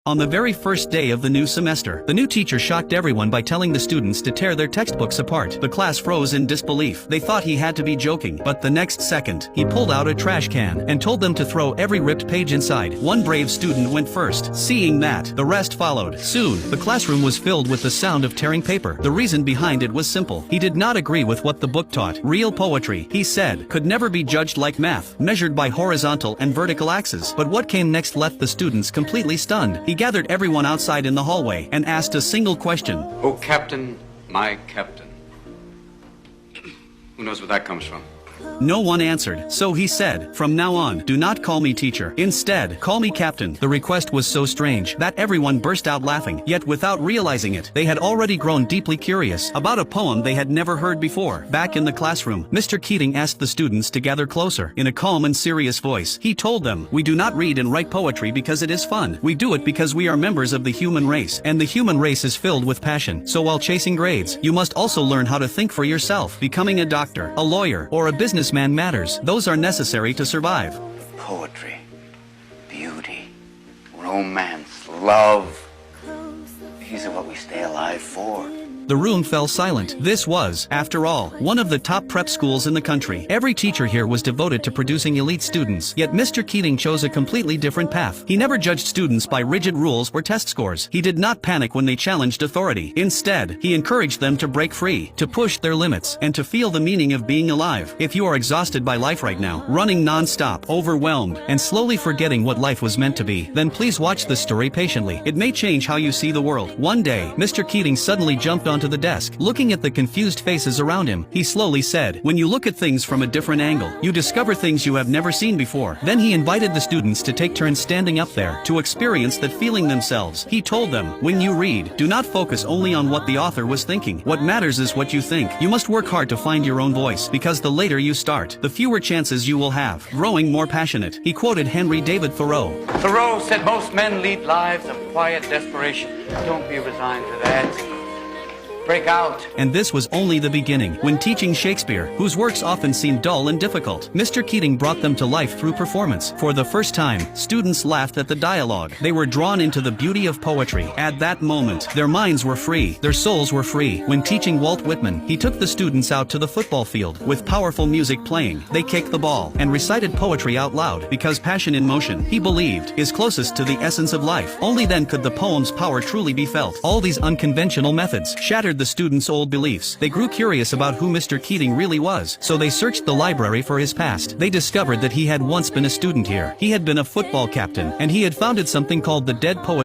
On the very first day of the new semester, the new teacher shocked everyone by telling the students to tear their textbooks apart. The class froze in disbelief. They thought he had to be joking, but the next second, he pulled out a trash can and told them to throw every ripped page inside. One brave student went first. Seeing that, the rest followed. Soon, the classroom was filled with the sound of tearing paper. The reason behind it was simple. He did not agree with what the book taught. Real poetry, he said, could never be judged like math, measured by horizontal and vertical axes. But what came next left the students completely stunned. He gathered everyone outside in the hallway and asked a single question. Oh, Captain, my Captain. Who knows where that comes from? No one answered, so he said, "From now on, do not call me teacher. Instead, call me captain." The request was so strange that everyone burst out laughing, yet without realizing it, they had already grown deeply curious about a poem they had never heard before. Back in the classroom, Mr. Keating asked the students to gather closer. In a calm and serious voice, he told them, "We do not read and write poetry because it is fun. We do it because we are members of the human race, and the human race is filled with passion. So while chasing grades, you must also learn how to think for yourself. Becoming a doctor, a lawyer, or a businessman matters. Those are necessary to survive." Poetry, beauty, romance, love. These are what we stay alive for. The room fell silent. This was, after all, one of the top prep schools in the country. Every teacher here was devoted to producing elite students. Yet Mr. Keating chose a completely different path. He never judged students by rigid rules or test scores. He did not panic when they challenged authority. Instead, he encouraged them to break free, to push their limits, and to feel the meaning of being alive. If you are exhausted by life right now, running non-stop, overwhelmed, and slowly forgetting what life was meant to be, then please watch this story patiently. It may change how you see the world. One day, Mr. Keating suddenly jumped onto the desk. Looking at the confused faces around him, he slowly said, "When you look at things from a different angle, you discover things you have never seen before." Then he invited the students to take turns standing up there, to experience that feeling themselves. He told them, "When you read, do not focus only on what the author was thinking. What matters is what you think. You must work hard to find your own voice, because the later you start, the fewer chances you will have. Growing more passionate." He quoted Henry David Thoreau. Thoreau said most men lead lives of quiet desperation. Don't be resigned to that. Break out. And this was only the beginning. When teaching Shakespeare, whose works often seemed dull and difficult, Mr. Keating brought them to life through performance. For the first time, students laughed at the dialogue. They were drawn into the beauty of poetry. At that moment, their minds were free, their souls were free. When teaching Walt Whitman, he took the students out to the football field. With powerful music playing, they kicked the ball and recited poetry out loud, because passion in motion, he believed, is closest to the essence of life. Only then could the poem's power truly be felt. All these unconventional methods shattered the students' old beliefs. They grew curious about who Mr. Keating really was, so they searched the library for his past. They discovered that he had once been a student here. He had been a football captain, and he had founded something called the Dead Poets